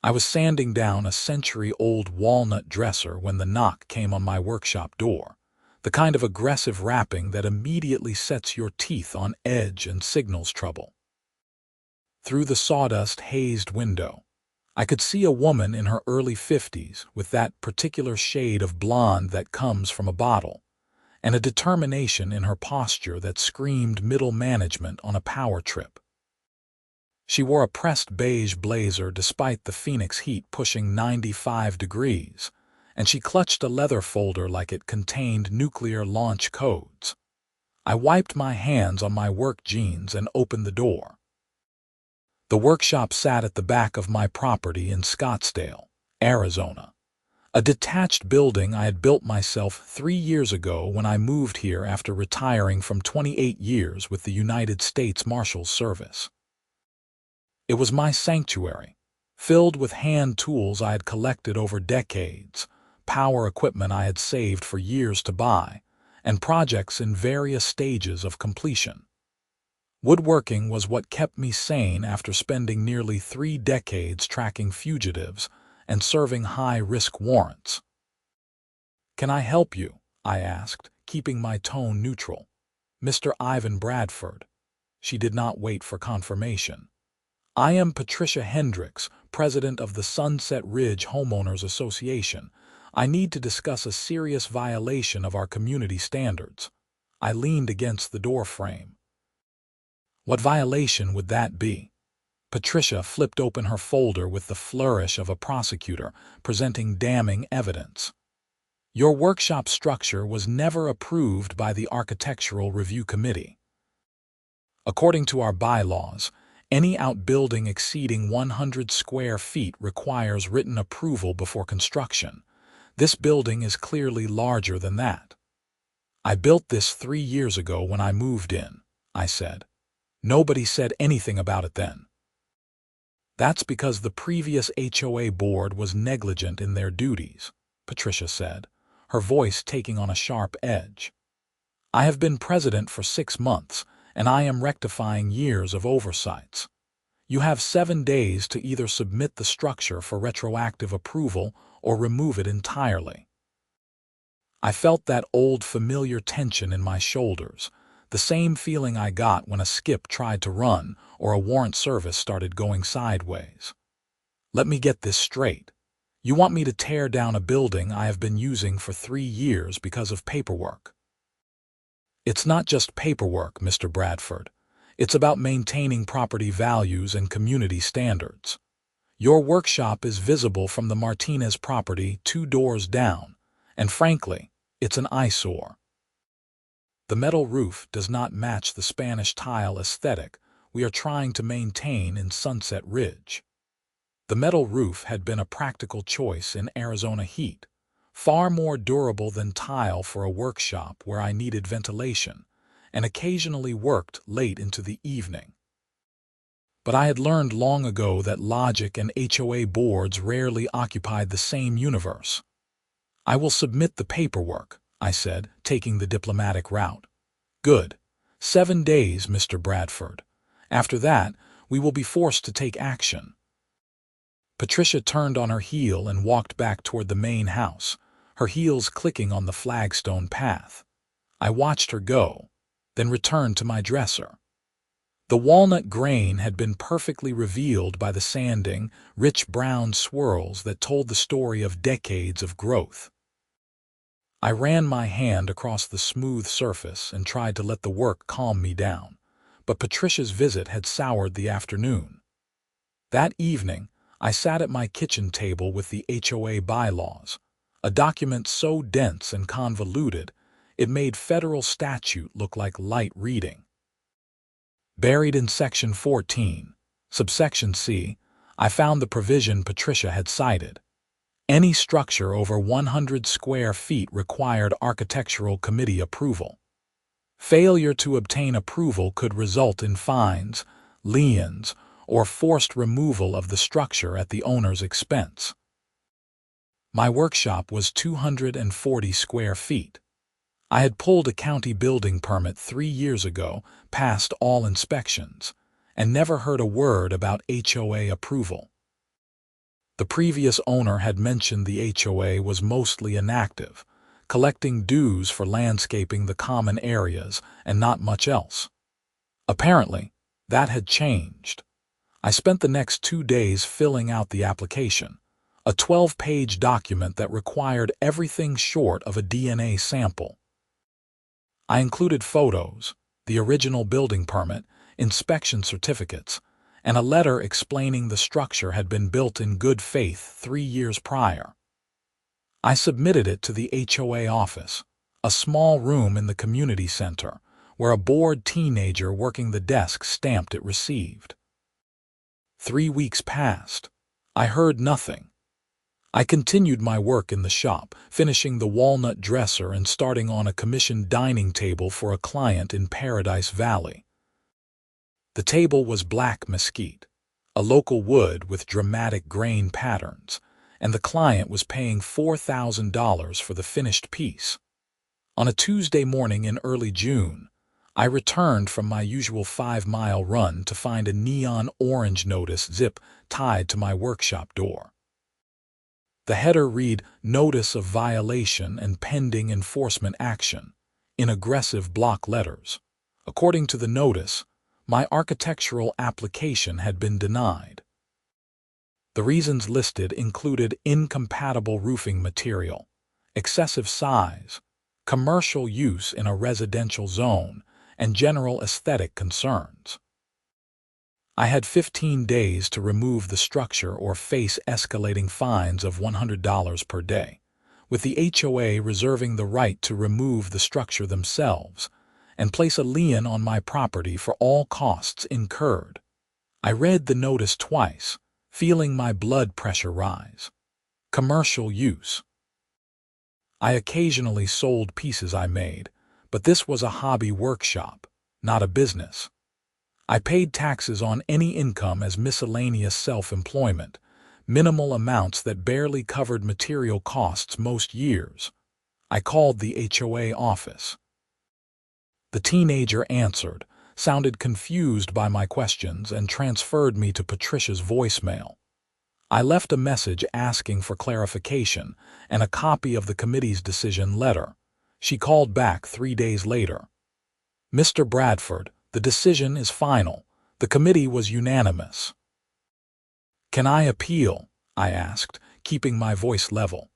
I was sanding down a century-old walnut dresser when the knock came on my workshop door, the kind of aggressive rapping that immediately sets your teeth on edge and signals trouble. Through the sawdust-hazed window, I could see a woman in her early 50s with that particular shade of blonde that comes from a bottle, and a determination in her posture that screamed middle management on a power trip. She wore a pressed beige blazer despite the Phoenix heat pushing 95 degrees, and she clutched a leather folder like it contained nuclear launch codes. I wiped my hands on my work jeans and opened the door. The workshop sat at the back of my property in Scottsdale, Arizona, a detached building I had built myself 3 years ago when I moved here after retiring from 28 years with the United States Marshals Service. It was my sanctuary, filled with hand tools I had collected over decades, power equipment I had saved for years to buy, and projects in various stages of completion. Woodworking was what kept me sane after spending nearly 3 decades tracking fugitives and serving high-risk warrants. "Can I help you?" I asked, keeping my tone neutral. "Mr. Ivan Bradford." She did not wait for confirmation. "I am Patricia Hendricks, president of the Sunset Ridge Homeowners Association. I need to discuss a serious violation of our community standards." I leaned against the doorframe. "What violation would that be?" Patricia flipped open her folder with the flourish of a prosecutor, presenting damning evidence. "Your workshop structure was never approved by the Architectural Review Committee. According to our bylaws, any outbuilding exceeding 100 square feet requires written approval before construction. This building is clearly larger than that. I built this 3 years ago when I moved in," I said. "Nobody said anything about it then." "That's because the previous HOA board was negligent in their duties," Patricia said, her voice taking on a sharp edge. "I have been president for 6 months, and I am rectifying years of oversights. You have 7 days to either submit the structure for retroactive approval or remove it entirely." I felt that old familiar tension in my shoulders, the same feeling I got when a skip tried to run or a warrant service started going sideways. "Let me get this straight. You want me to tear down a building I have been using for 3 years because of paperwork?" "It's not just paperwork, Mr. Bradford. It's about maintaining property values and community standards. Your workshop is visible from the Martinez property 2 doors down, and frankly, it's an eyesore. The metal roof does not match the Spanish tile aesthetic we are trying to maintain in Sunset Ridge." The metal roof had been a practical choice in Arizona heat, far more durable than tile for a workshop where I needed ventilation and occasionally worked late into the evening. But I had learned long ago that logic and HOA boards rarely occupied the same universe. "I will submit the paperwork," I said, taking the diplomatic route. "Good. 7 days, Mr. Bradford. After that, we will be forced to take action." Patricia turned on her heel and walked back toward the main house, her heels clicking on the flagstone path. I watched her go, then returned to my dresser. The walnut grain had been perfectly revealed by the sanding, rich brown swirls that told the story of decades of growth. I ran my hand across the smooth surface and tried to let the work calm me down, but Patricia's visit had soured the afternoon. That evening, I sat at my kitchen table with the HOA bylaws, a document so dense and convoluted it made federal statute look like light reading. Buried in Section 14, subsection C, I found the provision Patricia had cited. Any structure over 100 square feet required Architectural Committee approval. Failure to obtain approval could result in fines, liens, or forced removal of the structure at the owner's expense. My workshop was 240 square feet. I had pulled a county building permit 3 years ago, passed all inspections, and never heard a word about HOA approval. The previous owner had mentioned the HOA was mostly inactive, collecting dues for landscaping the common areas and not much else. Apparently, that had changed. I spent the next 2 days filling out the application, a 12-page document that required everything short of a DNA sample. I included photos, the original building permit, inspection certificates, and a letter explaining the structure had been built in good faith 3 years prior. I submitted it to the HOA office, a small room in the community center, where a bored teenager working the desk stamped it received. 3 weeks passed. I heard nothing. I continued my work in the shop, finishing the walnut dresser and starting on a commissioned dining table for a client in Paradise Valley. The table was black mesquite, a local wood with dramatic grain patterns, and the client was paying $4,000 for the finished piece. On a Tuesday morning in early June, I returned from my usual 5-mile run to find a neon orange notice zip tied to my workshop door. The header read, "Notice of violation and pending enforcement action," in aggressive block letters. According to the notice, my architectural application had been denied. The reasons listed included incompatible roofing material, excessive size, commercial use in a residential zone, and general aesthetic concerns. I had 15 days to remove the structure or face escalating fines of $100 per day, with the HOA reserving the right to remove the structure themselves and place a lien on my property for all costs incurred. I read the notice twice, feeling my blood pressure rise. Commercial use. I occasionally sold pieces I made, but this was a hobby workshop, not a business. I paid taxes on any income as miscellaneous self-employment, minimal amounts that barely covered material costs most years. I called the HOA office. The teenager answered, sounded confused by my questions, and transferred me to Patricia's voicemail. I left a message asking for clarification and a copy of the committee's decision letter. She called back 3 days later. "Mr. Bradford, the decision is final. The committee was unanimous." "Can I appeal?" I asked, keeping my voice level.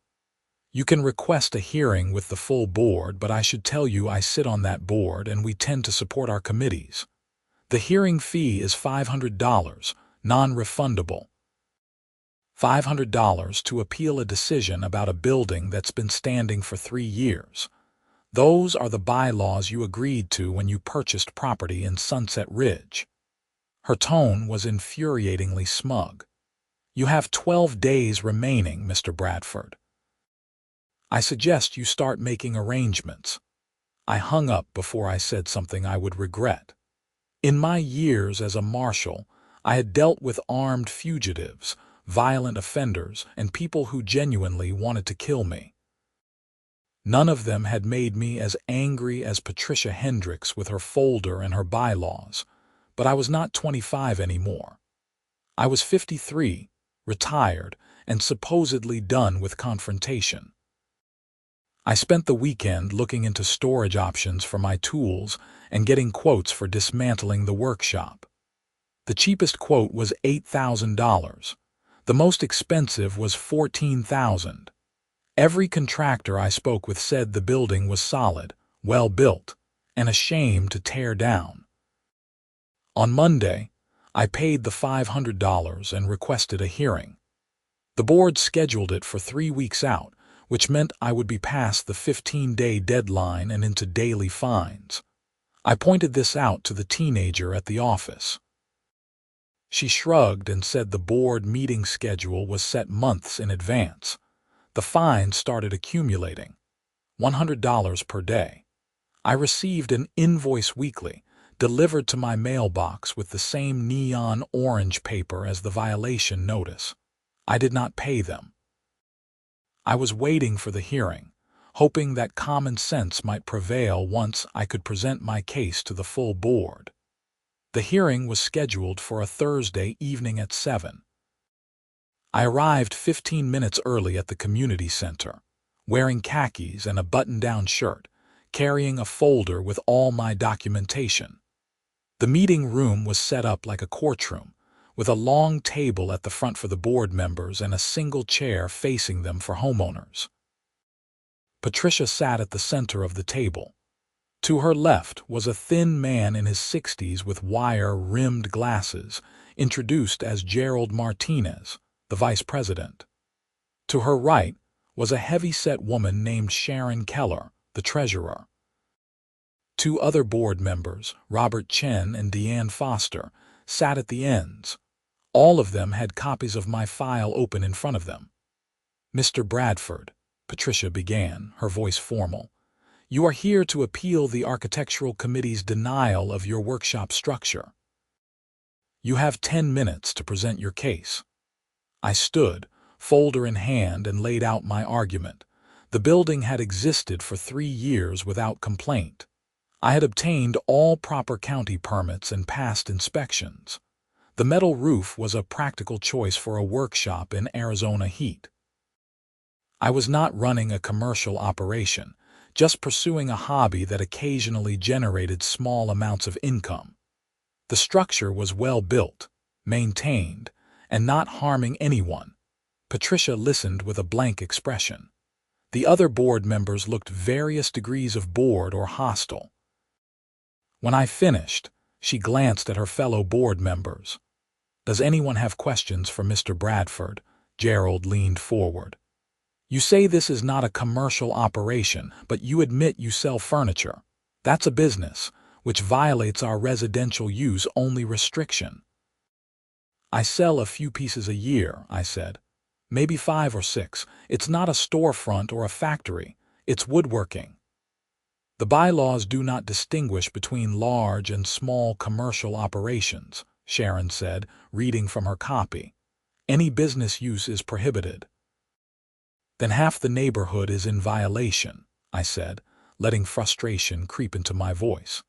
"You can request a hearing with the full board, but I should tell you I sit on that board and we tend to support our committees. The hearing fee is $500, non-refundable. $500 to appeal a decision about a building that's been standing for 3 years. Those are the bylaws you agreed to when you purchased property in Sunset Ridge." Her tone was infuriatingly smug. "You have 12 days remaining, Mr. Bradford. I suggest you start making arrangements." I hung up before I said something I would regret. In my years as a marshal, I had dealt with armed fugitives, violent offenders, and people who genuinely wanted to kill me. None of them had made me as angry as Patricia Hendricks with her folder and her bylaws, but I was not 25 anymore. I was 53, retired, and supposedly done with confrontation. I spent the weekend looking into storage options for my tools and getting quotes for dismantling the workshop. The cheapest quote was $8,000. The most expensive was $14,000. Every contractor I spoke with said the building was solid, well built, and a shame to tear down. On Monday, I paid the $500 and requested a hearing. The board scheduled it for 3 weeks out, which meant I would be past the 15-day deadline and into daily fines. I pointed this out to the teenager at the office. She shrugged and said the board meeting schedule was set months in advance. The fines started accumulating, $100 per day. I received an invoice weekly, delivered to my mailbox with the same neon orange paper as the violation notice. I did not pay them. I was waiting for the hearing, hoping that common sense might prevail once I could present my case to the full board. The hearing was scheduled for a Thursday evening at 7. I arrived 15 minutes early at the community center, wearing khakis and a button-down shirt, carrying a folder with all my documentation. The meeting room was set up like a courtroom, with a long table at the front for the board members and a single chair facing them for homeowners. Patricia sat at the center of the table. To her left was a thin man in his 60s with wire-rimmed glasses, introduced as Gerald Martinez, the vice president. To her right was a heavy-set woman named Sharon Keller, the treasurer. Two other board members, Robert Chen and Deanne Foster, sat at the ends. All of them had copies of my file open in front of them. "Mr. Bradford," Patricia began, her voice formal, "you are here to appeal the Architectural Committee's denial of your workshop structure. You have 10 minutes to present your case." I stood, folder in hand, and laid out my argument. The building had existed for 3 years without complaint. I had obtained all proper county permits and passed inspections. The metal roof was a practical choice for a workshop in Arizona heat. I was not running a commercial operation, just pursuing a hobby that occasionally generated small amounts of income. The structure was well built, maintained, and not harming anyone. Patricia listened with a blank expression. The other board members looked various degrees of bored or hostile. When I finished, she glanced at her fellow board members. "Does anyone have questions for Mr. Bradford?" Gerald leaned forward. "You say this is not a commercial operation, but you admit you sell furniture. That's a business, which violates our residential use only restriction." "I sell a few pieces a year," I said. "Maybe 5 or 6. It's not a storefront or a factory. It's woodworking." "The bylaws do not distinguish between large and small commercial operations," Sharon said, reading from her copy. "Any business use is prohibited." "Then half the neighborhood is in violation," I said, letting frustration creep into my voice.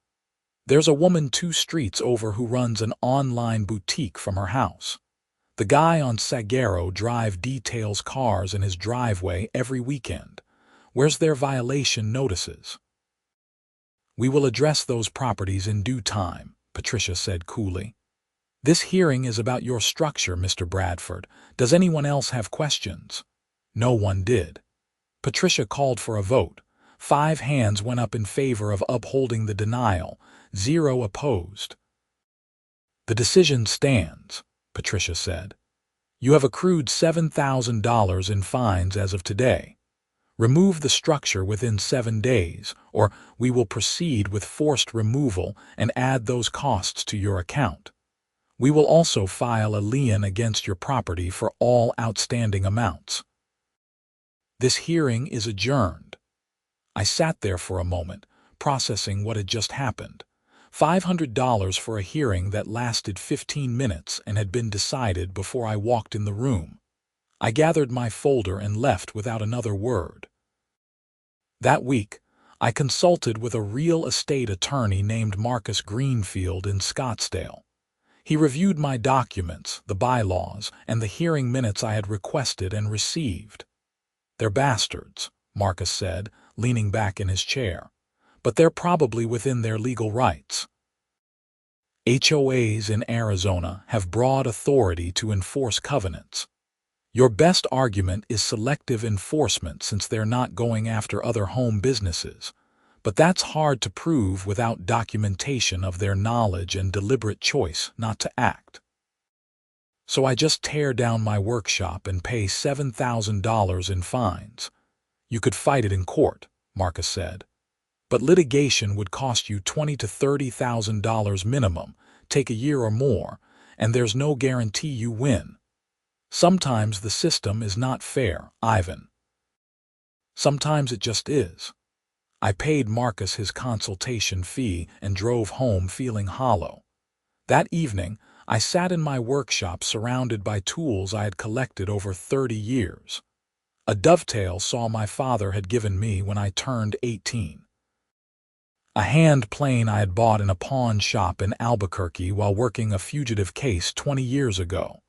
"There's a woman 2 streets over who runs an online boutique from her house. The guy on Sagaro Drive details cars in his driveway every weekend. Where's their violation notices?" "We will address those properties in due time," Patricia said coolly. "This hearing is about your structure, Mr. Bradford. Does anyone else have questions?" No one did. Patricia called for a vote. 5 hands went up in favor of upholding the denial, 0 opposed. "The decision stands," Patricia said. "You have accrued $7,000 in fines as of today. Remove the structure within 7 days, or we will proceed with forced removal and add those costs to your account. We will also file a lien against your property for all outstanding amounts." "This hearing is adjourned." I sat there for a moment, processing what had just happened. $500 for a hearing that lasted 15 minutes and had been decided before I walked in the room. I gathered my folder and left without another word. That week, I consulted with a real estate attorney named Marcus Greenfield in Scottsdale. He reviewed my documents, the bylaws, and the hearing minutes I had requested and received. "They're bastards," Marcus said, leaning back in his chair. "But they're probably within their legal rights. HOAs in Arizona have broad authority to enforce covenants. Your best argument is selective enforcement since they're not going after other home businesses. But that's hard to prove without documentation of their knowledge and deliberate choice not to act. So I just tear down my workshop and pay $7,000 in fines. You could fight it in court," Marcus said. "But litigation would cost you $20,000 to $30,000 minimum, take a year or more, and there's no guarantee you win. Sometimes the system is not fair, Ivan. Sometimes it just is." I paid Marcus his consultation fee and drove home feeling hollow. That evening, I sat in my workshop surrounded by tools I had collected over 30 years. A dovetail saw my father had given me when I turned 18. A hand plane I had bought in a pawn shop in Albuquerque while working a fugitive case 20 years ago.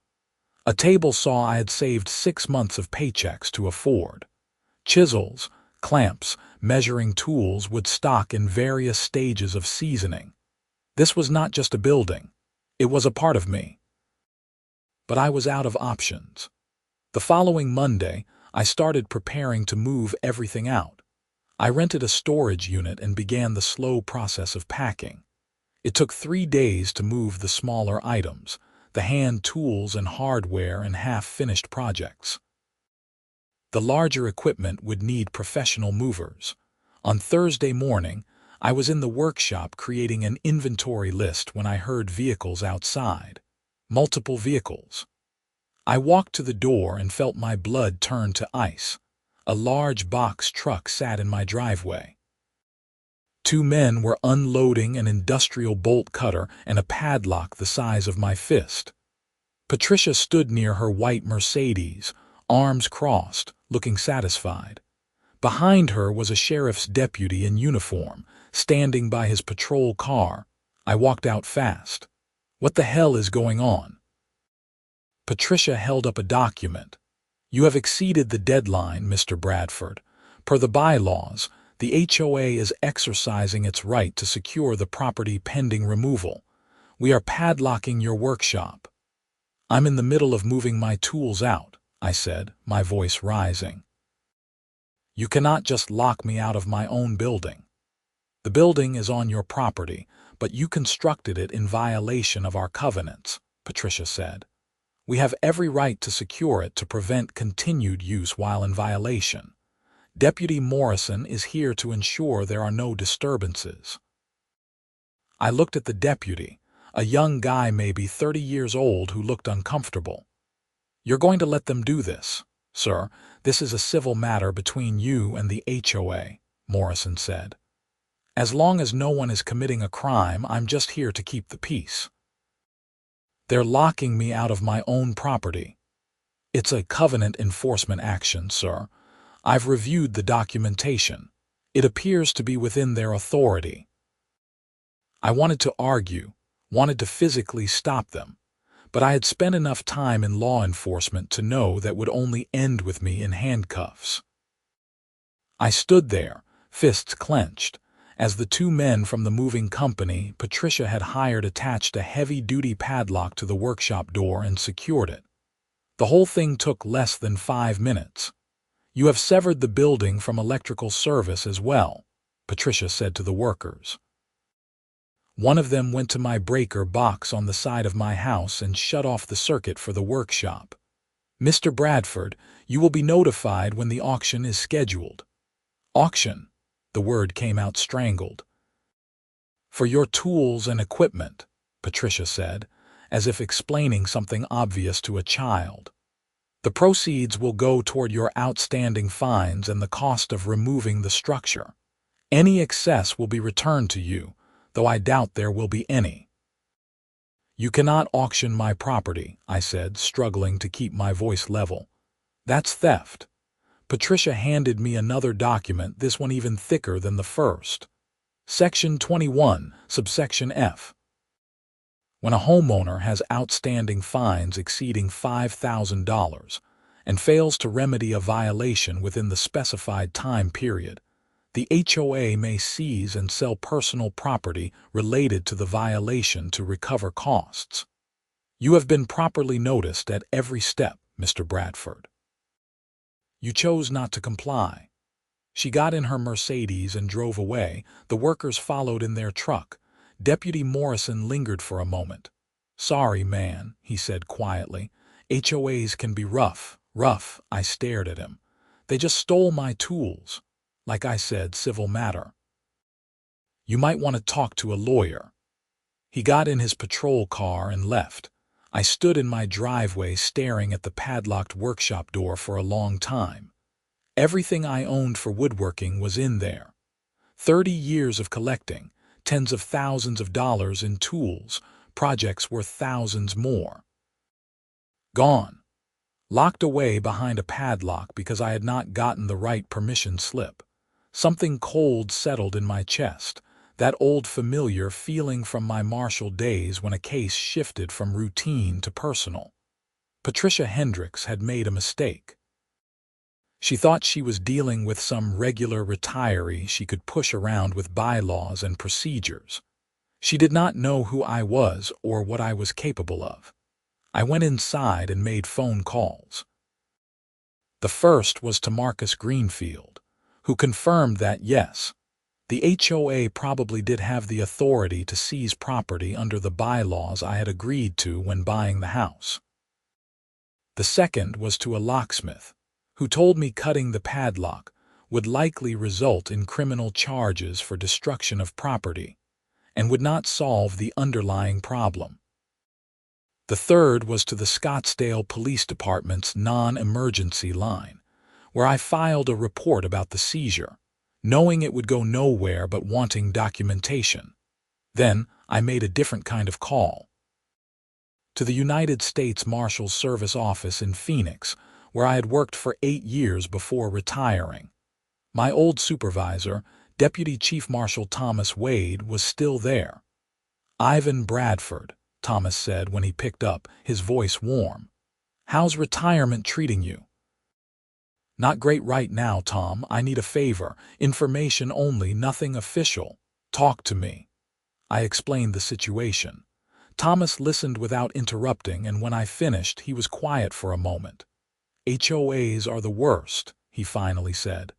A table saw I had saved 6 months of paychecks to afford. Chisels, clamps, measuring tools would stock in various stages of seasoning. This was not just a building. It was a part of me. But I was out of options. The following Monday, I started preparing to move everything out. I rented a storage unit and began the slow process of packing. It took 3 days to move the smaller items, the hand tools and hardware and half-finished projects. The larger equipment would need professional movers. On Thursday morning, I was in the workshop creating an inventory list when I heard vehicles outside. Multiple vehicles. I walked to the door and felt my blood turn to ice. A large box truck sat in my driveway. 2 men were unloading an industrial bolt cutter and a padlock the size of my fist. Patricia stood near her white Mercedes, arms crossed, looking satisfied. Behind her was a sheriff's deputy in uniform, standing by his patrol car. I walked out fast. What the hell is going on? Patricia held up a document. You have exceeded the deadline, Mr. Bradford. Per the bylaws, the HOA is exercising its right to secure the property pending removal. We are padlocking your workshop. I'm in the middle of moving my tools out, I said, my voice rising. You cannot just lock me out of my own building. The building is on your property, but you constructed it in violation of our covenants, Patricia said. We have every right to secure it to prevent continued use while in violation. Deputy Morrison is here to ensure there are no disturbances. I looked at the deputy, a young guy maybe 30 years old who looked uncomfortable. You're going to let them do this, sir. This is a civil matter between you and the HOA, Morrison said. As long as no one is committing a crime, I'm just here to keep the peace. They're locking me out of my own property. It's a covenant enforcement action, sir. I've reviewed the documentation. It appears to be within their authority. I wanted to argue, wanted to physically stop them, but I had spent enough time in law enforcement to know that would only end with me in handcuffs. I stood there, fists clenched, as the 2 men from the moving company Patricia had hired attached a heavy-duty padlock to the workshop door and secured it. The whole thing took less than 5 minutes. You have severed the building from electrical service as well, Patricia said to the workers. One of them went to my breaker box on the side of my house and shut off the circuit for the workshop. Mr. Bradford, you will be notified when the auction is scheduled. Auction? The word came out strangled. For your tools and equipment, Patricia said, as if explaining something obvious to a child. The proceeds will go toward your outstanding fines and the cost of removing the structure. Any excess will be returned to you, though I doubt there will be any. You cannot auction my property, I said, struggling to keep my voice level. That's theft. Patricia handed me another document, this one even thicker than the first. Section 21, subsection F. When a homeowner has outstanding fines exceeding $5,000 and fails to remedy a violation within the specified time period, the HOA may seize and sell personal property related to the violation to recover costs. You have been properly noticed at every step, Mr. Bradford. You chose not to comply. She got in her Mercedes and drove away. The workers followed in their truck. Deputy Morrison lingered for a moment. Sorry, man, he said quietly. HOAs can be rough. Rough, I stared at him. They just stole my tools. Like I said, civil matter. You might want to talk to a lawyer. He got in his patrol car and left. I stood in my driveway staring at the padlocked workshop door for a long time. Everything I owned for woodworking was in there. 30 years of collecting, tens of thousands of dollars in tools, projects worth thousands more. Gone. Locked away behind a padlock because I had not gotten the right permission slip. Something cold settled in my chest, that old familiar feeling from my Marshall days when a case shifted from routine to personal. Patricia Hendricks had made a mistake. She thought she was dealing with some regular retiree she could push around with bylaws and procedures. She did not know who I was or what I was capable of. I went inside and made phone calls. The first was to Marcus Greenfield, who confirmed that yes, the HOA probably did have the authority to seize property under the bylaws I had agreed to when buying the house. The second was to a locksmith, who told me cutting the padlock would likely result in criminal charges for destruction of property and would not solve the underlying problem. The third was to the Scottsdale Police Department's non-emergency line, where I filed a report about the seizure, knowing it would go nowhere but wanting documentation. Then I made a different kind of call. To the United States Marshals Service office in Phoenix, where I had worked for 8 years before retiring. My old supervisor, Deputy Chief Marshal Thomas Wade, was still there. "Ivan Bradford," Thomas said when he picked up, his voice warm. "How's retirement treating you?" "Not great right now, Tom. I need a favor. Information only, nothing official. Talk to me." I explained the situation. Thomas listened without interrupting, and when I finished, he was quiet for a moment. "HOAs are the worst," he finally said.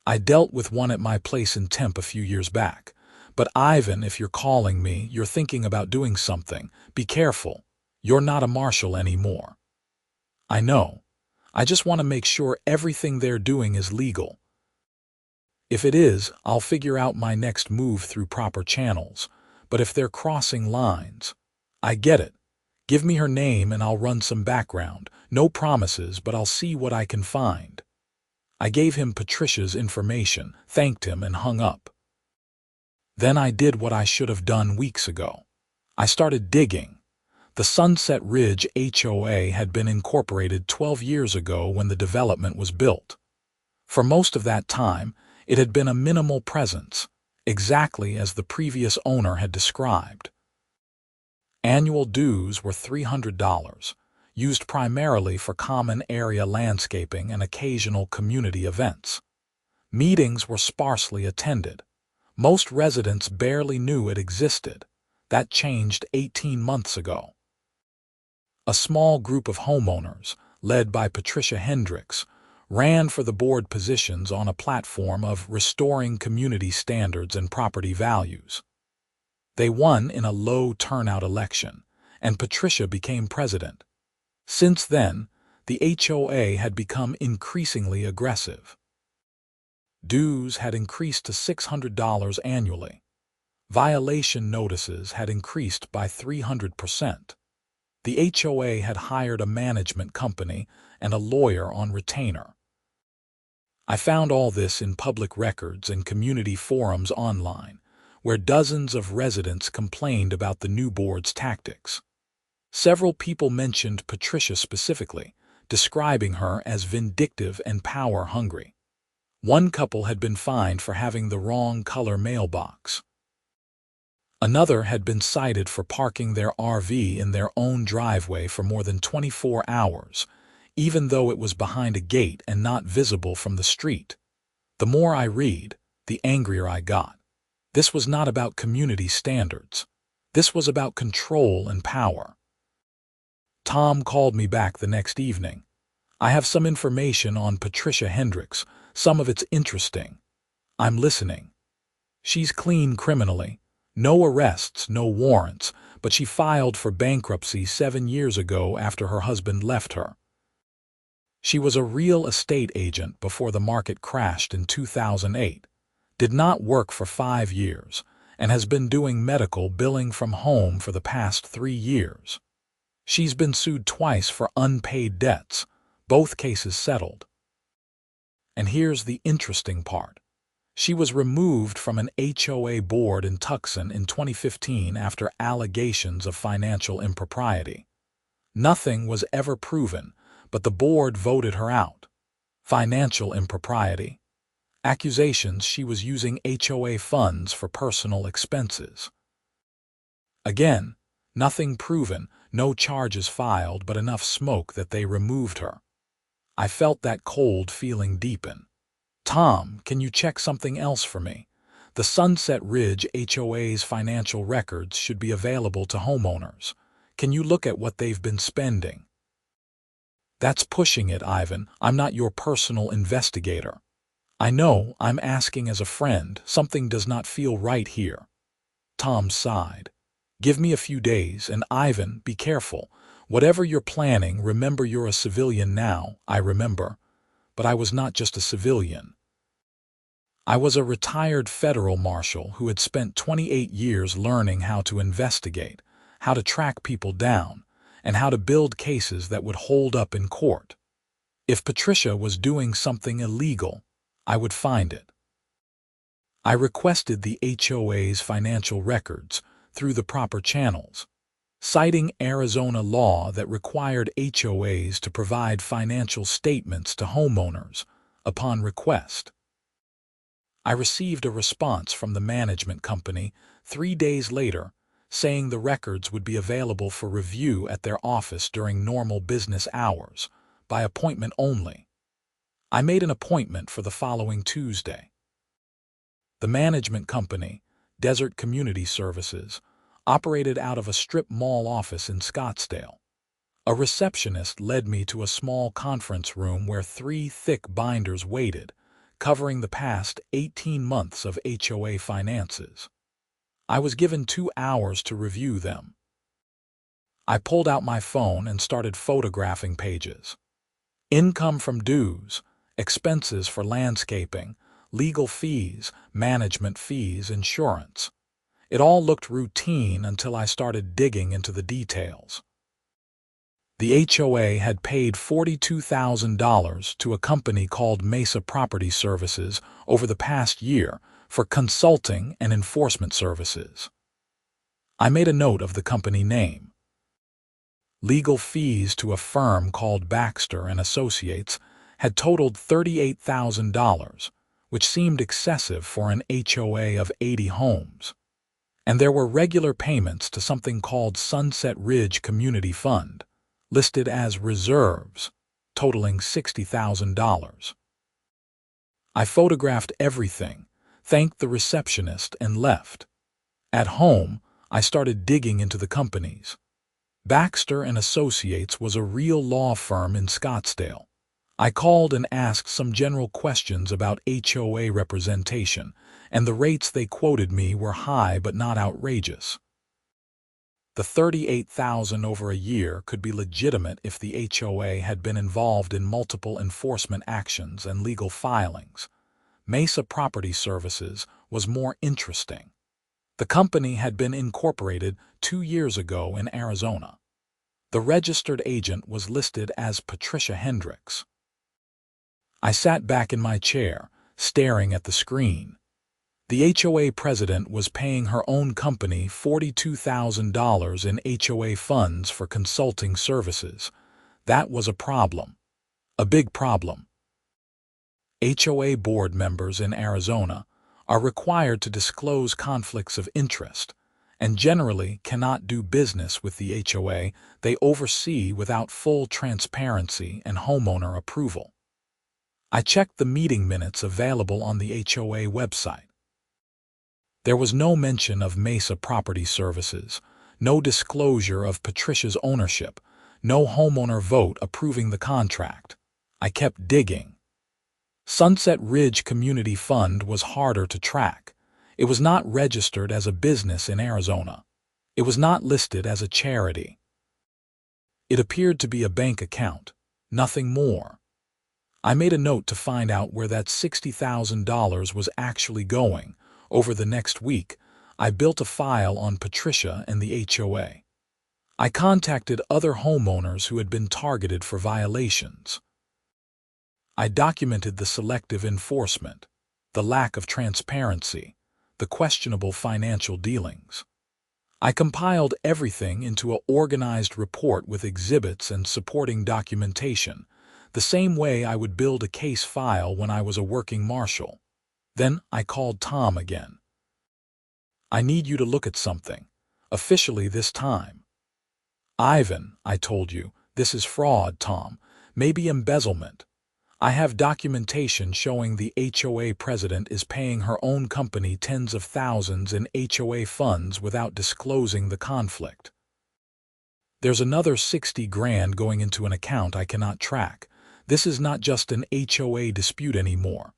"I dealt with one at my place in Temp a few years back. But Ivan, if you're calling me, you're thinking about doing something. Be careful. You're not a marshal anymore." "I know. I just want to make sure everything they're doing is legal. If it is, I'll figure out my next move through proper channels. But if they're crossing lines..." "I get it. Give me her name and I'll run some background. No promises, but I'll see what I can find." I gave him Patricia's information, thanked him, and hung up. Then I did what I should have done weeks ago. I started digging. The Sunset Ridge HOA had been incorporated 12 years ago when the development was built. For most of that time, it had been a minimal presence, exactly as the previous owner had described. Annual dues were $300, used primarily for common area landscaping and occasional community events. Meetings were sparsely attended. Most residents barely knew it existed. That changed 18 months ago. A small group of homeowners, led by Patricia Hendricks, ran for the board positions on a platform of restoring community standards and property values. They won in a low turnout election, and Patricia became president. Since then, the HOA had become increasingly aggressive. Dues had increased to $600 annually. Violation notices had increased by 300%. The HOA had hired a management company and a lawyer on retainer. I found all this in public records and community forums online, where dozens of residents complained about the new board's tactics. Several people mentioned Patricia specifically, describing her as vindictive and power-hungry. One couple had been fined for having the wrong color mailbox. Another had been cited for parking their RV in their own driveway for more than 24 hours, even though it was behind a gate and not visible from the street. The more I read, the angrier I got. This was not about community standards. This was about control and power. Tom called me back the next evening. "I have some information on Patricia Hendricks. Some of it's interesting." "I'm listening." "She's clean criminally. No arrests, no warrants, but she filed for bankruptcy 7 years ago after her husband left her. She was a real estate agent before the market crashed in 2008, did not work for 5 years, and has been doing medical billing from home for the past 3 years. She's been sued twice for unpaid debts, both cases settled. And here's the interesting part. She was removed from an HOA board in Tucson in 2015 after allegations of financial impropriety. Nothing was ever proven, but the board voted her out. Financial impropriety. Accusations she was using HOA funds for personal expenses. Again, nothing proven, No charges filed, but enough smoke that they removed her. I felt that cold feeling deepen. Tom, can you check something else for me? The Sunset Ridge HOA's financial records should be available to homeowners. Can you look at what they've been spending? That's pushing it, Ivan. I'm not your personal investigator. I know, I'm asking as a friend. Something does not feel right here. Tom sighed. Give me a few days, and Ivan, be careful. Whatever you're planning, remember you're a civilian now. I remember. But I was not just a civilian. I was a retired federal marshal who had spent 28 years learning how to investigate, how to track people down, and how to build cases that would hold up in court. If Patricia was doing something illegal, I would find it. I requested the HOA's financial records through the proper channels, citing Arizona law that required HOAs to provide financial statements to homeowners upon request. I received a response from the management company 3 days later saying the records would be available for review at their office during normal business hours, by appointment only. I made an appointment for the following Tuesday. The management company, Desert Community Services, operated out of a strip mall office in Scottsdale. A receptionist led me to a small conference room where 3 thick binders waited, covering the past 18 months of HOA finances. I was given 2 hours to review them. I pulled out my phone and started photographing pages. Income from dues, expenses for landscaping, legal fees, management fees, insurance. It all looked routine until I started digging into the details. The HOA had paid $42,000 to a company called Mesa Property Services over the past year for consulting and enforcement services. I made a note of the company name. Legal fees to a firm called Baxter and Associates had totaled $38,000, which seemed excessive for an HOA of 80 homes. And there were regular payments to something called Sunset Ridge Community Fund, listed as reserves, totaling $60,000. I photographed everything, thanked the receptionist, and left. At home, I started digging into the companies. Baxter and Associates was a real law firm in Scottsdale. I called and asked some general questions about HOA representation, and the rates they quoted me were high but not outrageous. The $38,000 over a year could be legitimate if the HOA had been involved in multiple enforcement actions and legal filings. Mesa Property Services was more interesting. The company had been incorporated 2 years ago in Arizona. The registered agent was listed as Patricia Hendricks. I sat back in my chair, staring at the screen. The HOA president was paying her own company $42,000 in HOA funds for consulting services. That was a problem. A big problem. HOA board members in Arizona are required to disclose conflicts of interest and generally cannot do business with the HOA they oversee without full transparency and homeowner approval. I checked the meeting minutes available on the HOA website. There was no mention of Mesa Property Services, no disclosure of Patricia's ownership, no homeowner vote approving the contract. I kept digging. Sunset Ridge Community Fund was harder to track. It was not registered as a business in Arizona. It was not listed as a charity. It appeared to be a bank account, nothing more. I made a note to find out where that $60,000 was actually going. Over the next week, I built a file on Patricia and the HOA. I contacted other homeowners who had been targeted for violations. I documented the selective enforcement, the lack of transparency, the questionable financial dealings. I compiled everything into an organized report with exhibits and supporting documentation, the same way I would build a case file when I was a working marshal. Then I called Tom again. I need you to look at something, officially this time. Ivan, I told you, this is fraud, Tom. Maybe embezzlement. I have documentation showing the HOA president is paying her own company tens of thousands in HOA funds without disclosing the conflict. There's another 60 grand going into an account I cannot track. This is not just an HOA dispute anymore.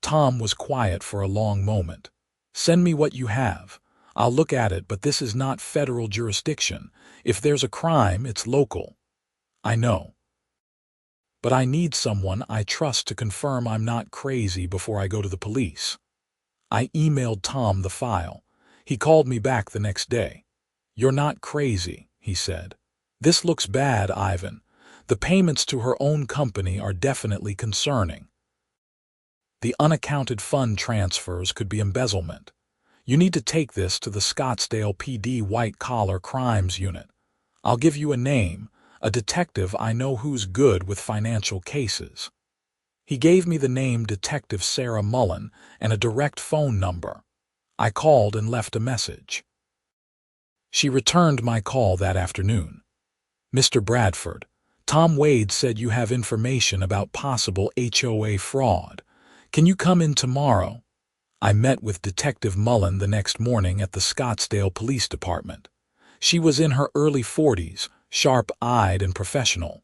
Tom was quiet for a long moment. Send me what you have. I'll look at it, but this is not federal jurisdiction. If there's a crime, it's local. I know. But I need someone I trust to confirm I'm not crazy before I go to the police. I emailed Tom the file. He called me back the next day. You're not crazy, he said. This looks bad, Ivan. The payments to her own company are definitely concerning. The unaccounted fund transfers could be embezzlement. You need to take this to the Scottsdale PD White-Collar Crimes Unit. I'll give you a name, a detective I know who's good with financial cases. He gave me the name Detective Sarah Mullen and a direct phone number. I called and left a message. She returned my call that afternoon. Mr. Bradford, Tom Wade said you have information about possible HOA fraud. Can you come in tomorrow? I met with Detective Mullen the next morning at the Scottsdale Police Department. She was in her early 40s, sharp-eyed and professional.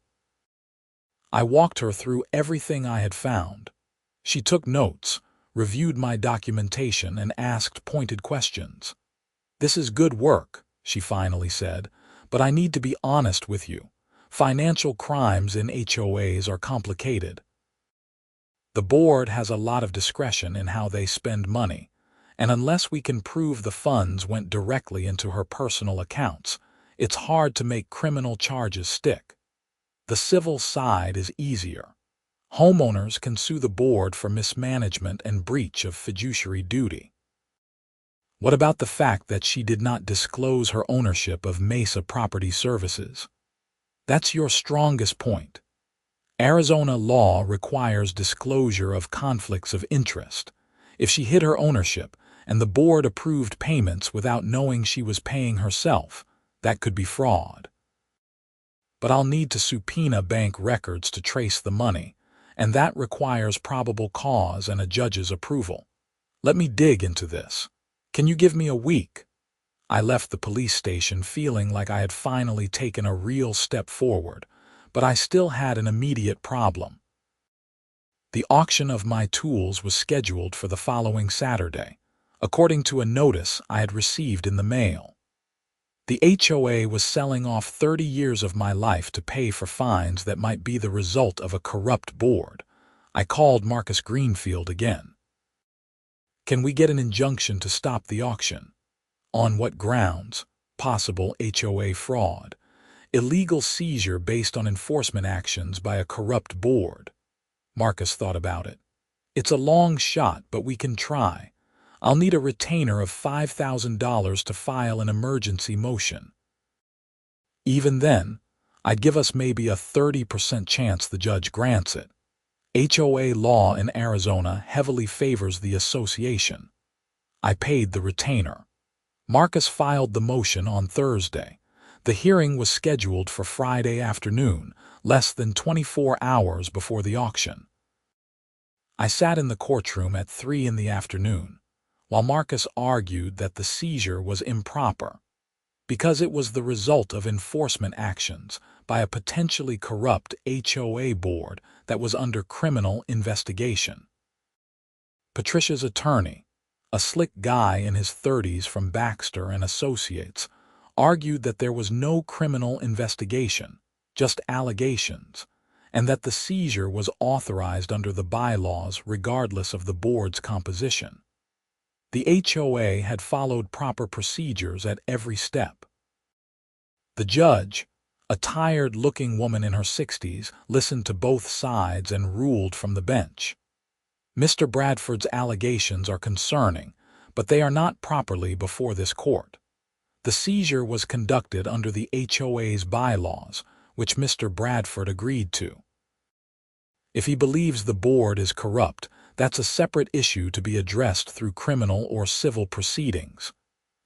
I walked her through everything I had found. She took notes, reviewed my documentation, and asked pointed questions. This is good work, she finally said, but I need to be honest with you. Financial crimes in HOAs are complicated. The board has a lot of discretion in how they spend money, and unless we can prove the funds went directly into her personal accounts, it's hard to make criminal charges stick. The civil side is easier. Homeowners can sue the board for mismanagement and breach of fiduciary duty. What about the fact that she did not disclose her ownership of Mesa Property Services? That's your strongest point. Arizona law requires disclosure of conflicts of interest. If she hid her ownership and the board approved payments without knowing she was paying herself, that could be fraud. But I'll need to subpoena bank records to trace the money, and that requires probable cause and a judge's approval. Let me dig into this. Can you give me a week? I left the police station feeling like I had finally taken a real step forward, but I still had an immediate problem. The auction of my tools was scheduled for the following Saturday, according to a notice I had received in the mail. The HOA was selling off 30 years of my life to pay for fines that might be the result of a corrupt board. I called Marcus Greenfield again. Can we get an injunction to stop the auction? On what grounds? Possible HOA fraud. Illegal seizure based on enforcement actions by a corrupt board. Marcus thought about it. It's a long shot, but we can try. I'll need a retainer of $5,000 to file an emergency motion. Even then, I'd give us maybe a 30% chance the judge grants it. HOA law in Arizona heavily favors the association. I paid the retainer. Marcus filed the motion on Thursday. The hearing was scheduled for Friday afternoon, less than 24 hours before the auction. I sat in the courtroom at 3 in the afternoon, while Marcus argued that the seizure was improper, because it was the result of enforcement actions by a potentially corrupt HOA board that was under criminal investigation. Patricia's attorney, a slick guy in his 30s from Baxter and Associates, argued that there was no criminal investigation, just allegations, and that the seizure was authorized under the bylaws regardless of the board's composition. The HOA had followed proper procedures at every step. The judge, a tired-looking woman in her 60s, listened to both sides and ruled from the bench. Mr. Bradford's allegations are concerning, but they are not properly before this court. The seizure was conducted under the HOA's bylaws, which Mr. Bradford agreed to. If he believes the board is corrupt, that's a separate issue to be addressed through criminal or civil proceedings.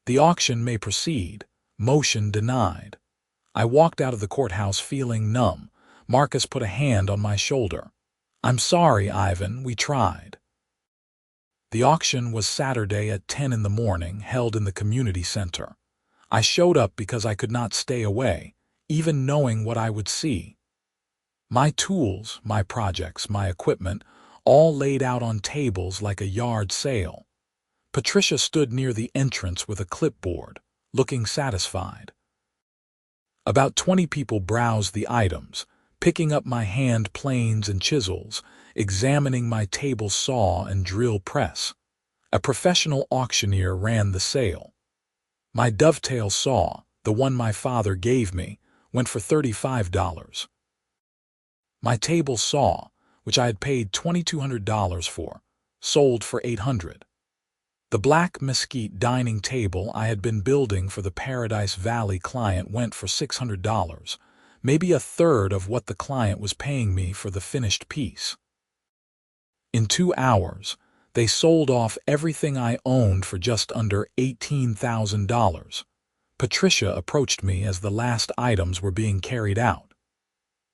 The auction may proceed. Motion denied. I walked out of the courthouse feeling numb. Marcus put a hand on my shoulder. "I'm sorry, Ivan, we tried." The auction was Saturday at 10 in the morning, held in the community center. I showed up because I could not stay away, even knowing what I would see. My tools, my projects, my equipment, all laid out on tables like a yard sale. Patricia stood near the entrance with a clipboard, looking satisfied. About 20 people browsed the items, picking up my hand planes and chisels, examining my table saw and drill press. A professional auctioneer ran the sale. My dovetail saw, the one my father gave me, went for $35. My table saw, which I had paid $2,200 for, sold for $800. The black mesquite dining table I had been building for the Paradise Valley client went for $600, maybe a third of what the client was paying me for the finished piece. In 2 hours, they sold off everything I owned for just under $18,000. Patricia approached me as the last items were being carried out.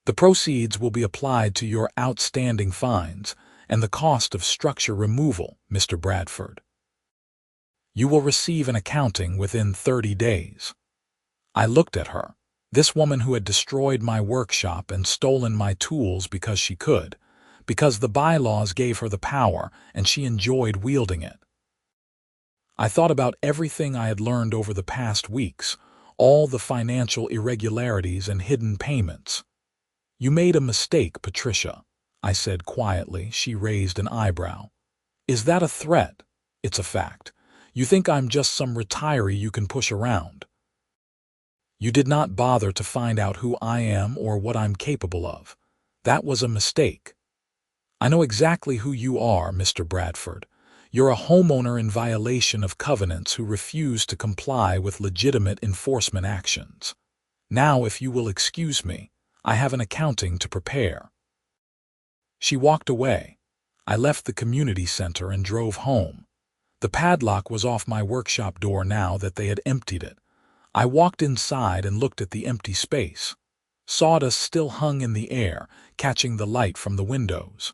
"The proceeds will be applied to your outstanding fines and the cost of structure removal, Mr. Bradford. You will receive an accounting within 30 days. I looked at her, this woman who had destroyed my workshop and stolen my tools because she could, because the bylaws gave her the power and she enjoyed wielding it. I thought about everything I had learned over the past weeks, all the financial irregularities and hidden payments. "You made a mistake, Patricia," I said quietly. She raised an eyebrow. "Is that a threat?" "It's a fact. You think I'm just some retiree you can push around. You did not bother to find out who I am or what I'm capable of. That was a mistake. I know exactly who you are, Mr. Bradford. You're a homeowner in violation of covenants who refuse to comply with legitimate enforcement actions. Now, if you will excuse me, I have an accounting to prepare." She walked away. I left the community center and drove home. The padlock was off my workshop door now that they had emptied it. I walked inside and looked at the empty space. Sawdust still hung in the air, catching the light from the windows.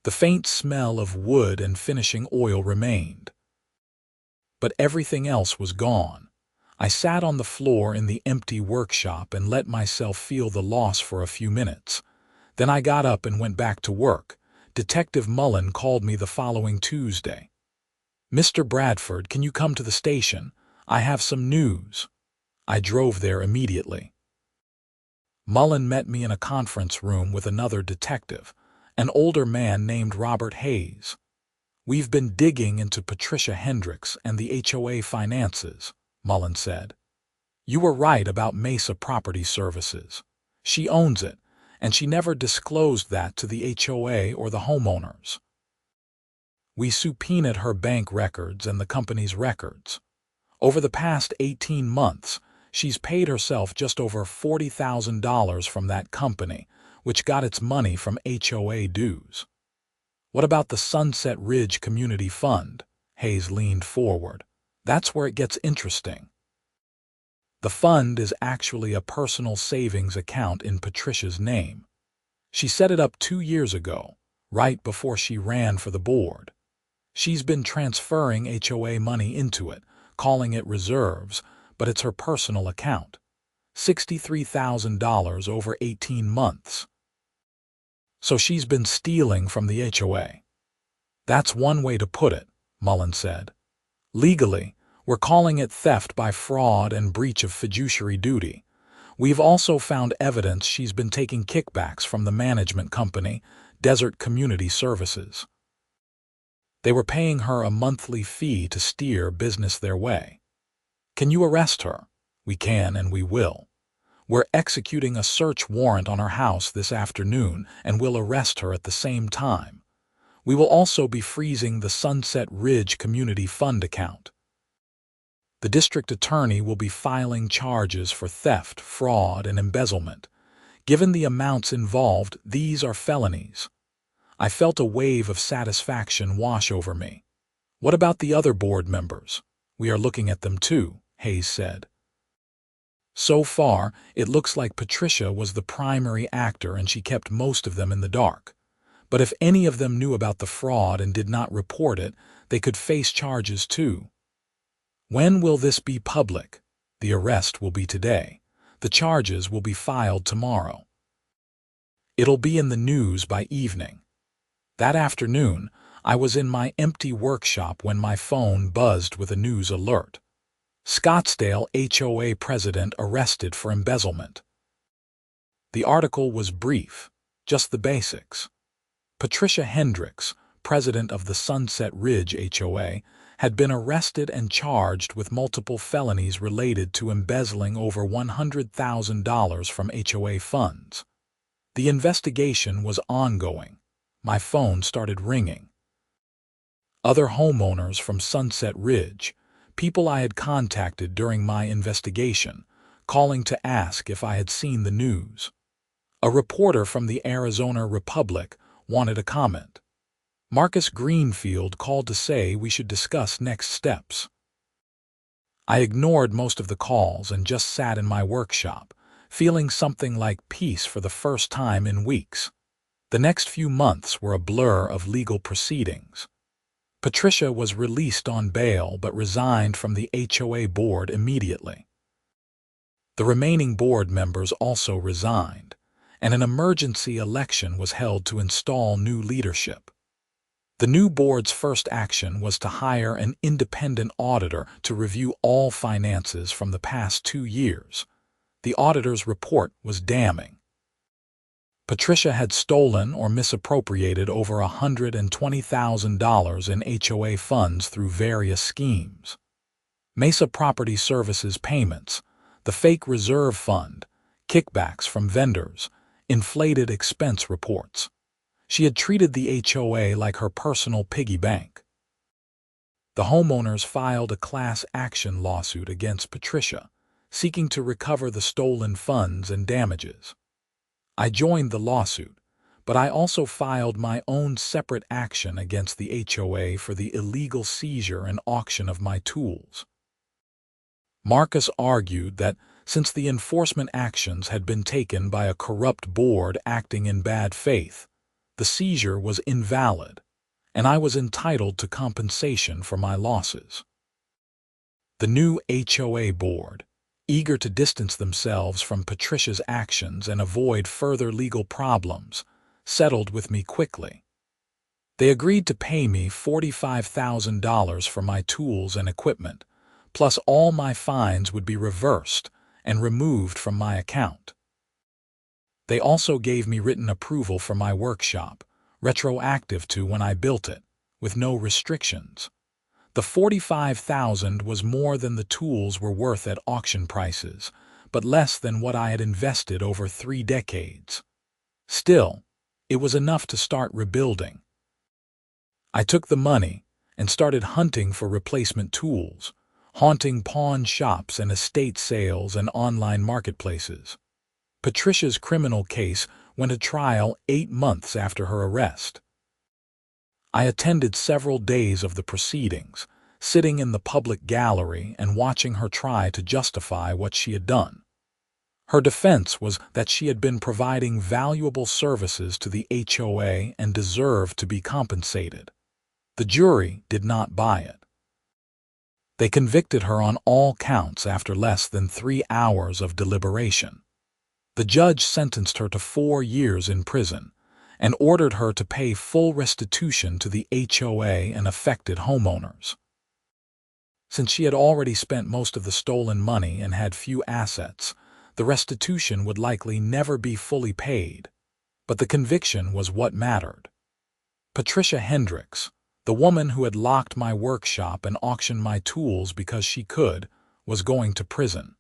The faint smell of wood and finishing oil remained. But everything else was gone. I sat on the floor in the empty workshop and let myself feel the loss for a few minutes. Then I got up and went back to work. Detective Mullen called me the following Tuesday. "Mr. Bradford, can you come to the station? I have some news." I drove there immediately. Mullen met me in a conference room with another detective, an older man named Robert Hayes. "We've been digging into Patricia Hendricks and the HOA finances," Mullen said. "You were right about Mesa Property Services. She owns it, and she never disclosed that to the HOA or the homeowners. We subpoenaed her bank records and the company's records. Over the past 18 months, she's paid herself just over $40,000 from that company, which got its money from HOA dues." "What about the Sunset Ridge Community Fund?" Hayes leaned forward. "That's where it gets interesting." The fund is actually a personal savings account in Patricia's name. She set it up 2 years ago, right before she ran for the board. She's been transferring HOA money into it, calling it reserves, but it's her personal account. $63,000 over 18 months. So she's been stealing from the HOA. "That's one way to put it," Mullen said. "Legally, we're calling it theft by fraud and breach of fiduciary duty. We've also found evidence she's been taking kickbacks from the management company, Desert Community Services. They were paying her a monthly fee to steer business their way. Can you arrest her? We can and we will. We're executing a search warrant on her house this afternoon and we'll arrest her at the same time. We will also be freezing the Sunset Ridge Community Fund account. The district attorney will be filing charges for theft, fraud, and embezzlement. Given the amounts involved, these are felonies." I felt a wave of satisfaction wash over me. "What about the other board members? We are looking at them too," Hayes said. So far, it looks like Patricia was the primary actor and she kept most of them in the dark. But if any of them knew about the fraud and did not report it, they could face charges too. When will this be public? The arrest will be today. The charges will be filed tomorrow. It'll be in the news by evening. That afternoon, I was in my empty workshop when my phone buzzed with a news alert. Scottsdale HOA president arrested for embezzlement. The article was brief, just the basics. Patricia Hendricks, president of the Sunset Ridge HOA, had been arrested and charged with multiple felonies related to embezzling over $100,000 from HOA funds. The investigation was ongoing. My phone started ringing. Other homeowners from Sunset Ridge, people I had contacted during my investigation, calling to ask if I had seen the news. A reporter from the Arizona Republic wanted a comment. Marcus Greenfield called to say we should discuss next steps. I ignored most of the calls and just sat in my workshop, feeling something like peace for the first time in weeks. The next few months were a blur of legal proceedings. Patricia was released on bail but resigned from the HOA board immediately. The remaining board members also resigned, and an emergency election was held to install new leadership. The new board's first action was to hire an independent auditor to review all finances from the past 2 years. The auditor's report was damning. Patricia had stolen or misappropriated over $120,000 in HOA funds through various schemes. Mesa Property Services payments, the fake reserve fund, kickbacks from vendors, inflated expense reports. She had treated the HOA like her personal piggy bank. The homeowners filed a class action lawsuit against Patricia, seeking to recover the stolen funds and damages. I joined the lawsuit, but I also filed my own separate action against the HOA for the illegal seizure and auction of my tools. Marcus argued that since the enforcement actions had been taken by a corrupt board acting in bad faith, the seizure was invalid, and I was entitled to compensation for my losses. The new HOA board, eager to distance themselves from Patricia's actions and avoid further legal problems, settled with me quickly. They agreed to pay me $45,000 for my tools and equipment, plus all my fines would be reversed and removed from my account. They also gave me written approval for my workshop, retroactive to when I built it, with no restrictions. The $45,000 was more than the tools were worth at auction prices, but less than what I had invested over 3 decades. Still, it was enough to start rebuilding. I took the money and started hunting for replacement tools, haunting pawn shops and estate sales and online marketplaces. Patricia's criminal case went to trial 8 months after her arrest. I attended several days of the proceedings, sitting in the public gallery and watching her try to justify what she had done. Her defense was that she had been providing valuable services to the HOA and deserved to be compensated. The jury did not buy it. They convicted her on all counts after less than 3 hours of deliberation. The judge sentenced her to 4 years in prison and ordered her to pay full restitution to the HOA and affected homeowners. Since she had already spent most of the stolen money and had few assets, the restitution would likely never be fully paid, but the conviction was what mattered. Patricia Hendricks, the woman who had locked my workshop and auctioned my tools because she could, was going to prison.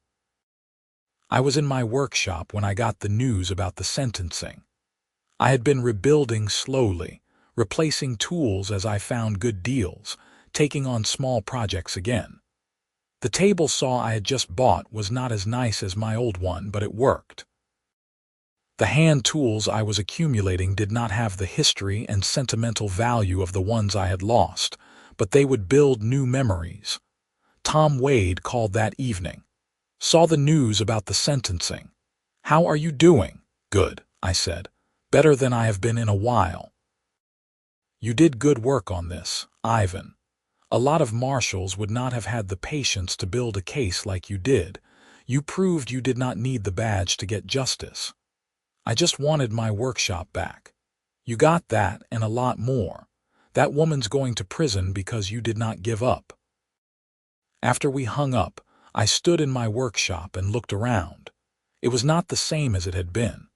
I was in my workshop when I got the news about the sentencing. I had been rebuilding slowly, replacing tools as I found good deals, taking on small projects again. The table saw I had just bought was not as nice as my old one, but it worked. The hand tools I was accumulating did not have the history and sentimental value of the ones I had lost, but they would build new memories. Tom Wade called that evening. Saw the news about the sentencing. How are you doing? Good, I said. Better than I have been in a while. You did good work on this, Ivan. A lot of marshals would not have had the patience to build a case like you did. You proved you did not need the badge to get justice. I just wanted my workshop back. You got that and a lot more. That woman's going to prison because you did not give up. After we hung up, I stood in my workshop and looked around. It was not the same as it had been.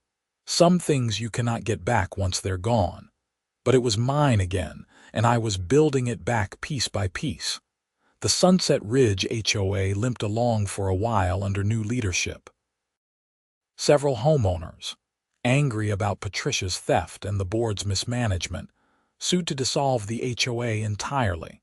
Some things you cannot get back once they're gone. But it was mine again, and I was building it back piece by piece. The Sunset Ridge HOA limped along for a while under new leadership. Several homeowners, angry about Patricia's theft and the board's mismanagement, sued to dissolve the HOA entirely.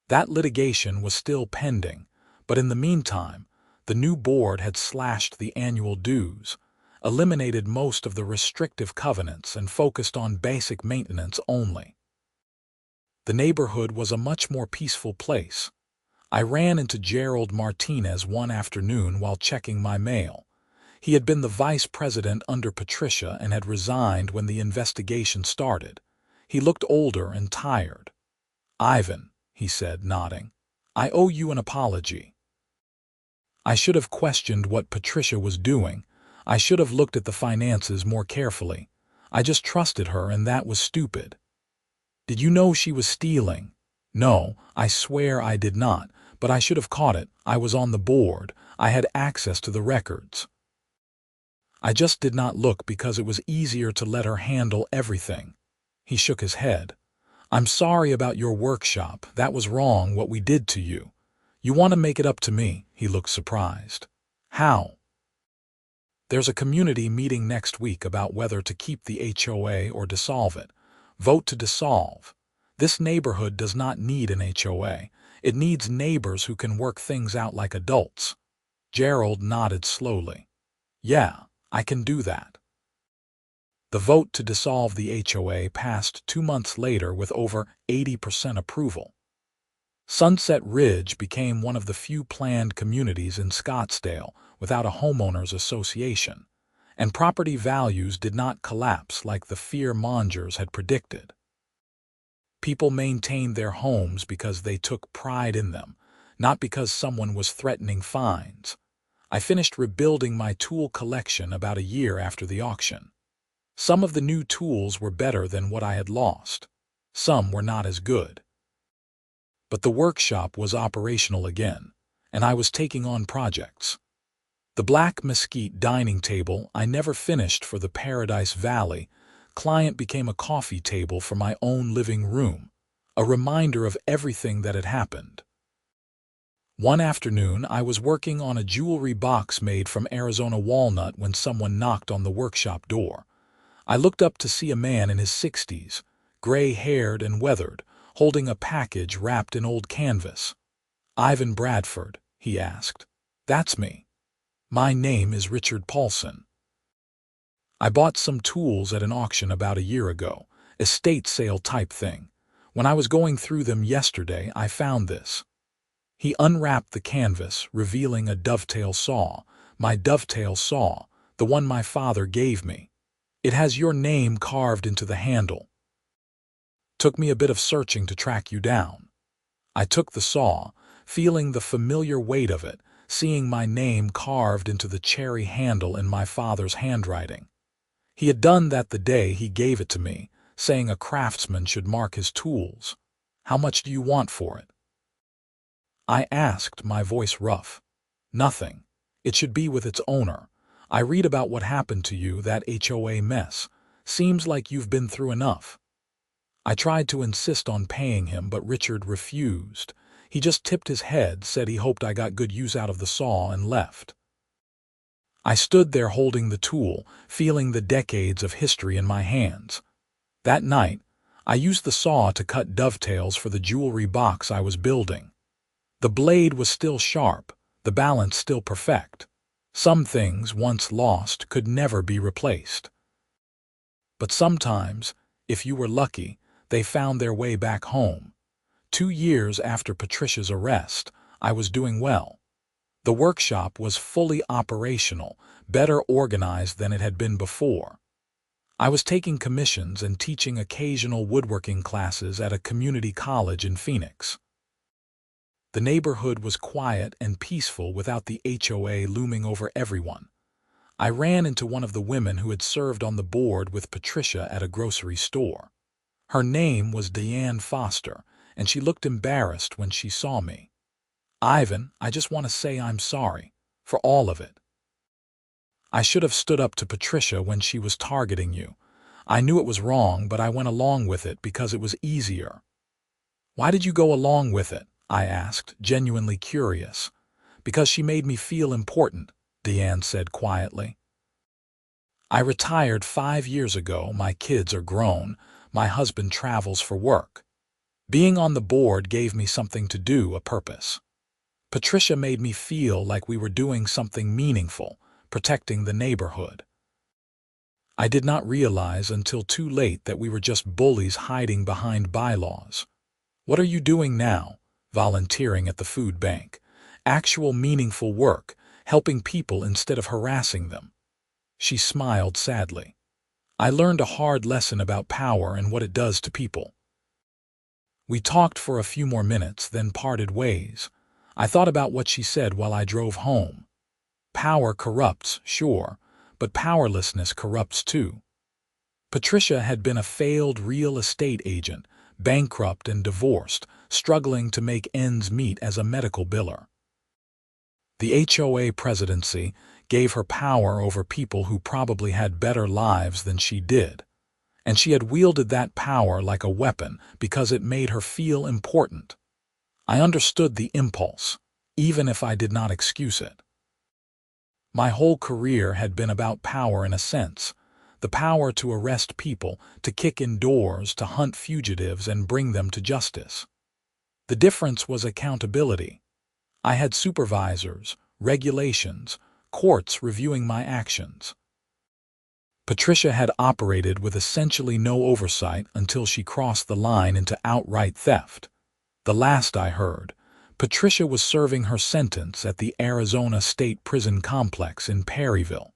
That litigation was still pending, but in the meantime, the new board had slashed the annual dues, eliminated most of the restrictive covenants, and focused on basic maintenance only. The neighborhood was a much more peaceful place. I ran into Gerald Martinez one afternoon while checking my mail. He had been the vice president under Patricia and had resigned when the investigation started. He looked older and tired. "Ivan," he said, nodding, "I owe you an apology. I should have questioned what Patricia was doing. I should have looked at the finances more carefully. I just trusted her, and that was stupid." "Did you know she was stealing?" "No, I swear I did not, but I should have caught it. I was on the board. I had access to the records. I just did not look because it was easier to let her handle everything." He shook his head. "I'm sorry about your workshop. That was wrong what we did to you. You want to make it up to me?" He looked surprised. "How?" "There's a community meeting next week about whether to keep the HOA or dissolve it. Vote to dissolve. This neighborhood does not need an HOA. It needs neighbors who can work things out like adults." Gerald nodded slowly. "Yeah, I can do that." The vote to dissolve the HOA passed 2 months later with over 80% approval. Sunset Ridge became one of the few planned communities in Scottsdale without a homeowners association, and property values did not collapse like the fear-mongers had predicted. People maintained their homes because they took pride in them, not because someone was threatening fines. I finished rebuilding my tool collection about a year after the auction. Some of the new tools were better than what I had lost. Some were not as good. But the workshop was operational again, and I was taking on projects. The Black Mesquite dining table I never finished for the Paradise Valley client became a coffee table for my own living room, a reminder of everything that had happened. One afternoon, I was working on a jewelry box made from Arizona walnut when someone knocked on the workshop door. I looked up to see a man in his 60s, gray-haired and weathered, holding a package wrapped in old canvas. "Ivan Bradford?" he asked. "That's me. My name is Richard Paulson. I bought some tools at an auction about a year ago, estate sale type thing. When I was going through them yesterday, I found this." He unwrapped the canvas, revealing a dovetail saw, my dovetail saw, the one my father gave me. "It has your name carved into the handle. Took me a bit of searching to track you down." I took the saw, feeling the familiar weight of it, seeing my name carved into the cherry handle in my father's handwriting. He had done that the day he gave it to me, saying a craftsman should mark his tools. "How much do you want for it?" I asked, my voice rough. "Nothing. It should be with its owner. I read about what happened to you, that HOA mess. Seems like you've been through enough." I tried to insist on paying him, but Richard refused. He just tipped his head, said he hoped I got good use out of the saw, and left. I stood there holding the tool, feeling the decades of history in my hands. That night, I used the saw to cut dovetails for the jewelry box I was building. The blade was still sharp, the balance still perfect. Some things, once lost, could never be replaced. But sometimes, if you were lucky, they found their way back home. 2 years after Patricia's arrest, I was doing well. The workshop was fully operational, better organized than it had been before. I was taking commissions and teaching occasional woodworking classes at a community college in Phoenix. The neighborhood was quiet and peaceful without the HOA looming over everyone. I ran into one of the women who had served on the board with Patricia at a grocery store. Her name was Deanne Foster, and she looked embarrassed when she saw me. "Ivan, I just want to say I'm sorry for all of it. I should have stood up to Patricia when she was targeting you. I knew it was wrong, but I went along with it because it was easier." "Why did you go along with it?" I asked, genuinely curious. "Because she made me feel important," Deanne said quietly. "I retired 5 years ago, my kids are grown, my husband travels for work. Being on the board gave me something to do, a purpose. Patricia made me feel like we were doing something meaningful, protecting the neighborhood. I did not realize until too late that we were just bullies hiding behind bylaws. What are you doing now?" "Volunteering at the food bank. Actual meaningful work, helping people instead of harassing them." She smiled sadly. "I learned a hard lesson about power and what it does to people." We talked for a few more minutes, then parted ways. I thought about what she said while I drove home. Power corrupts, sure, but powerlessness corrupts too. Patricia had been a failed real estate agent, bankrupt and divorced, struggling to make ends meet as a medical biller. The HOA presidency gave her power over people who probably had better lives than she did, and she had wielded that power like a weapon because it made her feel important. I understood the impulse, even if I did not excuse it. My whole career had been about power in a sense, the power to arrest people, to kick in doors, to hunt fugitives and bring them to justice. The difference was accountability. I had supervisors, regulations, courts reviewing my actions. Patricia had operated with essentially no oversight until she crossed the line into outright theft. The last I heard, Patricia was serving her sentence at the Arizona State Prison Complex in Perryville.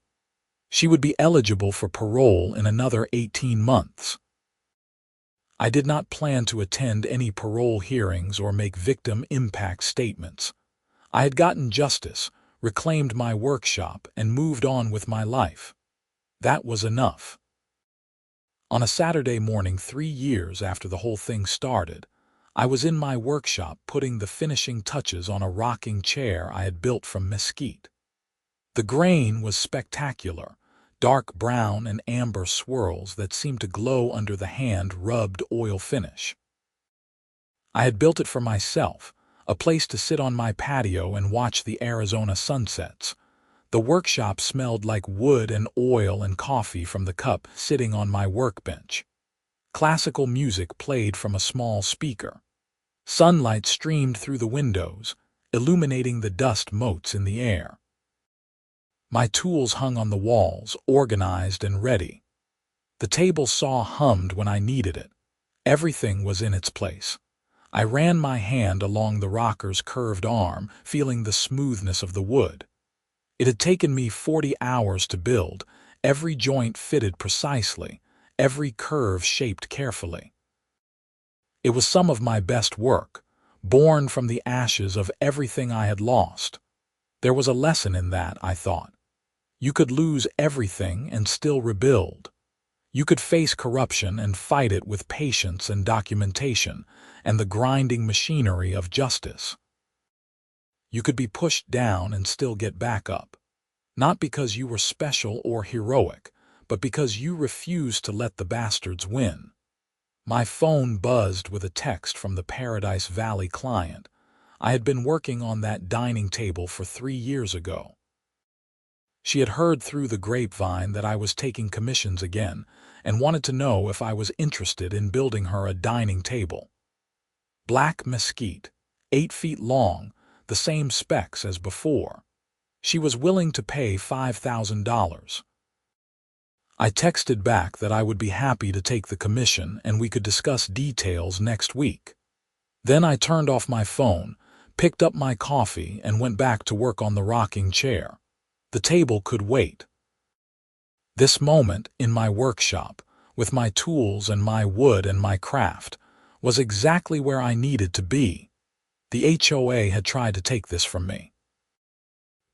She would be eligible for parole in another 18 months. I did not plan to attend any parole hearings or make victim impact statements. I had gotten justice, reclaimed my workshop, and moved on with my life. That was enough. On a Saturday morning 3 years after the whole thing started, I was in my workshop putting the finishing touches on a rocking chair I had built from mesquite. The grain was spectacular, dark brown and amber swirls that seemed to glow under the hand-rubbed oil finish. I had built it for myself, a place to sit on my patio and watch the Arizona sunsets. The workshop smelled like wood and oil and coffee from the cup sitting on my workbench. Classical music played from a small speaker. Sunlight streamed through the windows, illuminating the dust motes in the air. My tools hung on the walls, organized and ready. The table saw hummed when I needed it. Everything was in its place. I ran my hand along the rocker's curved arm, feeling the smoothness of the wood. It had taken me 40 hours to build, every joint fitted precisely, every curve shaped carefully. It was some of my best work, born from the ashes of everything I had lost. There was a lesson in that, I thought. You could lose everything and still rebuild. You could face corruption and fight it with patience and documentation and the grinding machinery of justice. You could be pushed down and still get back up, not because you were special or heroic, but because you refused to let the bastards win. My phone buzzed with a text from the Paradise Valley client. I had been working on that dining table for 3 years ago. She had heard through the grapevine that I was taking commissions again and wanted to know if I was interested in building her a dining table. Black mesquite, 8 feet long, the same specs as before. She was willing to pay $5,000. I texted back that I would be happy to take the commission and we could discuss details next week. Then I turned off my phone, picked up my coffee, and went back to work on the rocking chair. The table could wait. This moment in my workshop, with my tools and my wood and my craft, was exactly where I needed to be. The HOA had tried to take this from me.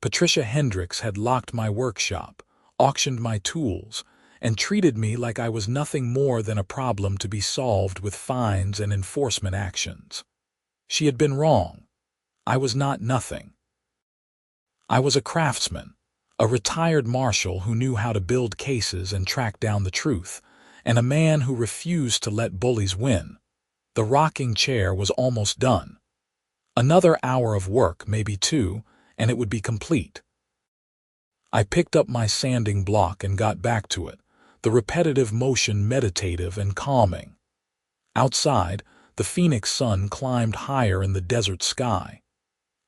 Patricia Hendricks had locked my workshop, auctioned my tools, and treated me like I was nothing more than a problem to be solved with fines and enforcement actions. She had been wrong. I was not nothing. I was a craftsman, a retired marshal who knew how to build cases and track down the truth, and a man who refused to let bullies win. The rocking chair was almost done. Another hour of work, maybe two, and it would be complete. I picked up my sanding block and got back to it, the repetitive motion meditative and calming. Outside, the phoenix sun climbed higher in the desert sky.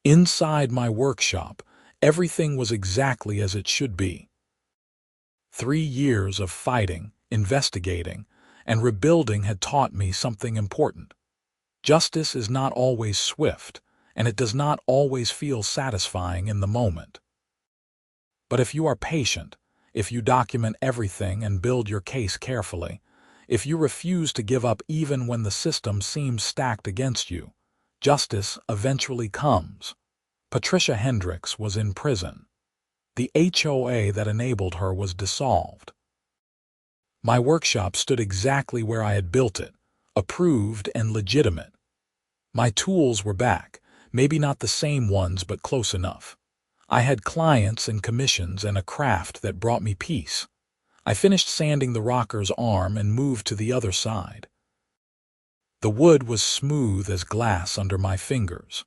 Inside my workshop, everything was exactly as it should be. 3 years of fighting, investigating, and rebuilding had taught me something important. Justice is not always swift, and it does not always feel satisfying in the moment. But if you are patient, if you document everything and build your case carefully, if you refuse to give up even when the system seems stacked against you, justice eventually comes. Patricia Hendricks was in prison. The HOA that enabled her was dissolved. My workshop stood exactly where I had built it, approved and legitimate. My tools were back, maybe not the same ones but close enough. I had clients and commissions and a craft that brought me peace. I finished sanding the rocker's arm and moved to the other side. The wood was smooth as glass under my fingers.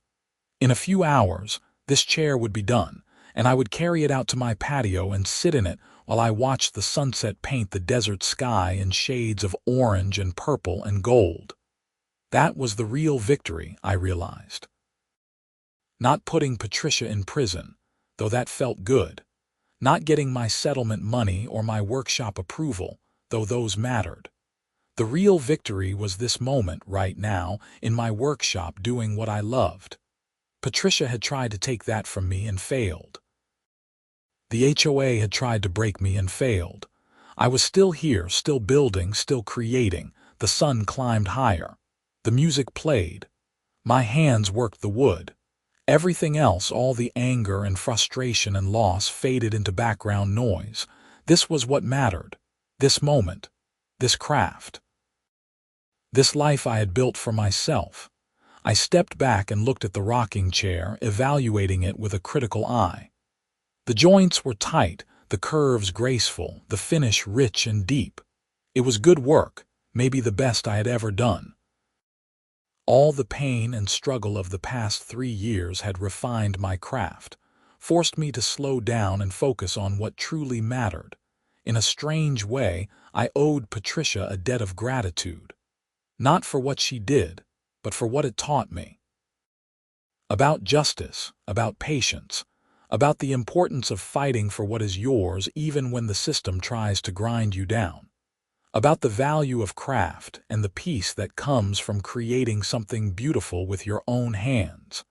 In a few hours, this chair would be done, and I would carry it out to my patio and sit in it while I watched the sunset paint the desert sky in shades of orange and purple and gold. That was the real victory, I realized. Not putting Patricia in prison, though that felt good. Not getting my settlement money or my workshop approval, though those mattered. The real victory was this moment right now in my workshop doing what I loved. Patricia had tried to take that from me and failed. The HOA had tried to break me and failed. I was still here, still building, still creating. The sun climbed higher. The music played. My hands worked the wood. Everything else, all the anger and frustration and loss, faded into background noise. This was what mattered. This moment. This craft. This life I had built for myself. I stepped back and looked at the rocking chair, evaluating it with a critical eye. The joints were tight, the curves graceful, the finish rich and deep. It was good work, maybe the best I had ever done. All the pain and struggle of the past 3 years had refined my craft, forced me to slow down and focus on what truly mattered. In a strange way, I owed Patricia a debt of gratitude. Not for what she did, but for what it taught me. About justice, about patience, about the importance of fighting for what is yours even when the system tries to grind you down. About the value of craft and the peace that comes from creating something beautiful with your own hands.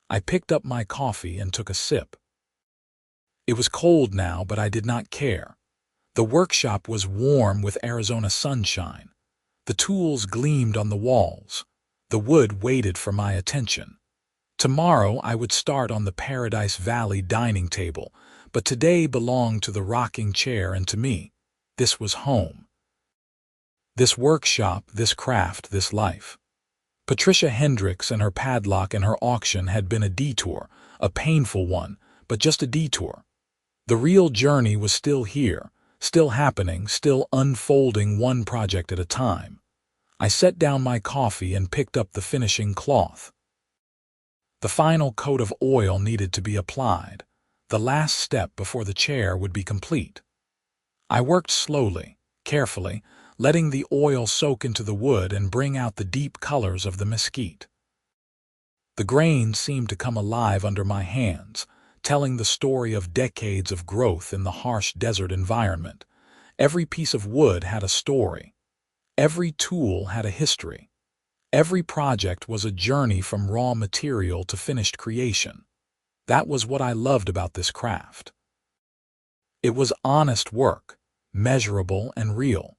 I picked up my coffee and took a sip. It was cold now, but I did not care. The workshop was warm with Arizona sunshine. The tools gleamed on the walls. The wood waited for my attention. Tomorrow I would start on the Paradise Valley dining table, but today belonged to the rocking chair and to me. This was home. This workshop, this craft, this life. Patricia Hendricks and her padlock and her auction had been a detour, a painful one, but just a detour. The real journey was still here, still happening, still unfolding one project at a time. I set down my coffee and picked up the finishing cloth. The final coat of oil needed to be applied, the last step before the chair would be complete. I worked slowly, carefully, letting the oil soak into the wood and bring out the deep colors of the mesquite. The grain seemed to come alive under my hands, telling the story of decades of growth in the harsh desert environment. Every piece of wood had a story. Every tool had a history. Every project was a journey from raw material to finished creation. That was what I loved about this craft. It was honest work, measurable and real.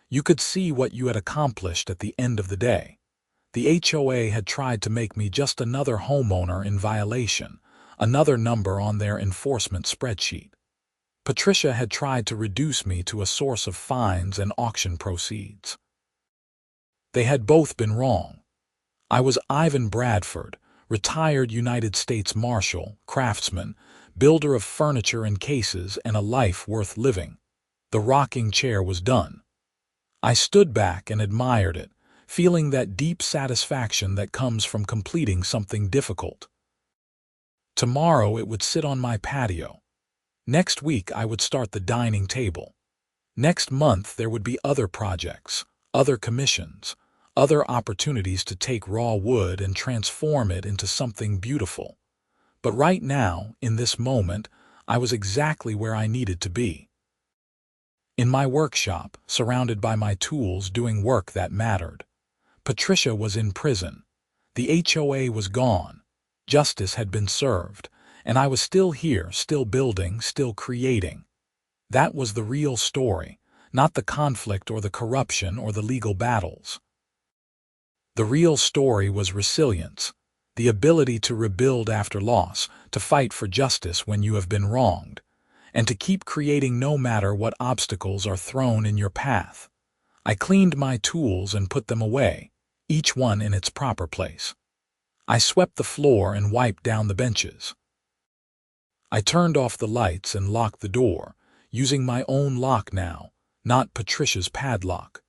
You could see what you had accomplished at the end of the day. The HOA had tried to make me just another homeowner in violation, another number on their enforcement spreadsheet. Patricia had tried to reduce me to a source of fines and auction proceeds. They had both been wrong. I was Ivan Bradford, retired United States Marshal, craftsman, builder of furniture and cases, and a life worth living. The rocking chair was done. I stood back and admired it, feeling that deep satisfaction that comes from completing something difficult. Tomorrow it would sit on my patio. Next week I would start the dining table. Next month there would be other projects, other commissions, other opportunities to take raw wood and transform it into something beautiful. But right now, in this moment, I was exactly where I needed to be. In my workshop, surrounded by my tools doing work that mattered. Patricia was in prison. The HOA was gone. Justice had been served. And I was still here, still building, still creating. That was the real story, not the conflict or the corruption or the legal battles. The real story was resilience, the ability to rebuild after loss, to fight for justice when you have been wronged, and to keep creating no matter what obstacles are thrown in your path. I cleaned my tools and put them away, each one in its proper place. I swept the floor and wiped down the benches. I turned off the lights and locked the door, using my own lock now, not Patricia's padlock.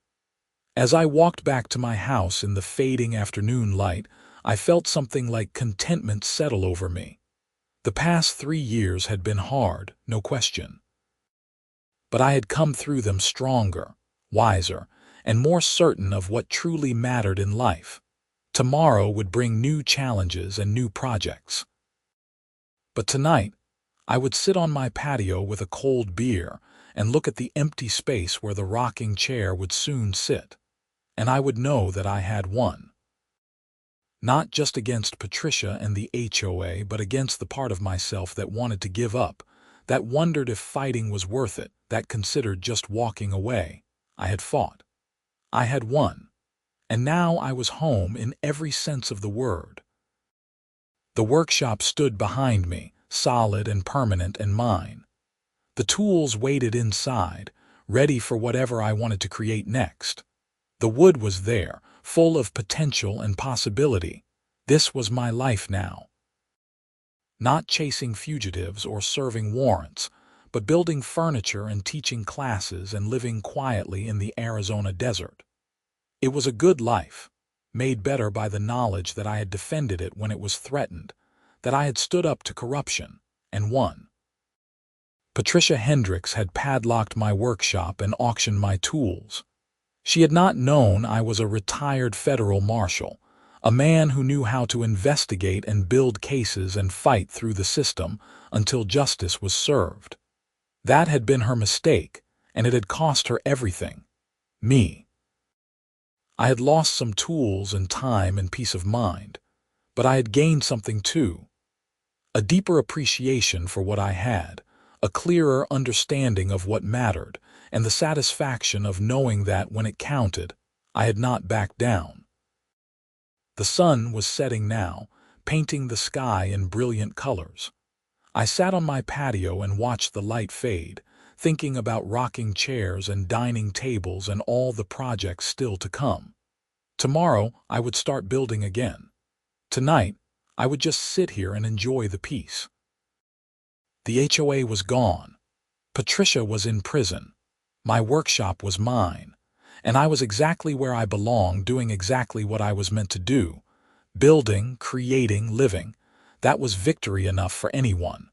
As I walked back to my house in the fading afternoon light, I felt something like contentment settle over me. The past 3 years had been hard, no question. But I had come through them stronger, wiser, and more certain of what truly mattered in life. Tomorrow would bring new challenges and new projects. But tonight, I would sit on my patio with a cold beer and look at the empty space where the rocking chair would soon sit, and I would know that I had won. Not just against Patricia and the HOA, but against the part of myself that wanted to give up, that wondered if fighting was worth it, that considered just walking away. I had fought. I had won. And now I was home in every sense of the word. The workshop stood behind me, solid and permanent and mine. The tools waited inside, ready for whatever I wanted to create next. The wood was there, full of potential and possibility. This was my life now. Not chasing fugitives or serving warrants, but building furniture and teaching classes and living quietly in the Arizona desert. It was a good life, made better by the knowledge that I had defended it when it was threatened, that I had stood up to corruption and won. Patricia Hendricks had padlocked my workshop and auctioned my tools. She had not known I was a retired federal marshal, a man who knew how to investigate and build cases and fight through the system until justice was served. That had been her mistake, and it had cost her everything. Me. I had lost some tools and time and peace of mind, but I had gained something too. A deeper appreciation for what I had, a clearer understanding of what mattered, and the satisfaction of knowing that when it counted, I had not backed down. The sun was setting now, painting the sky in brilliant colors. I sat on my patio and watched the light fade, thinking about rocking chairs and dining tables and all the projects still to come. Tomorrow, I would start building again. Tonight, I would just sit here and enjoy the peace. The HOA was gone. Patricia was in prison. My workshop was mine, and I was exactly where I belonged, doing exactly what I was meant to do. Building, creating, living. That was victory enough for anyone.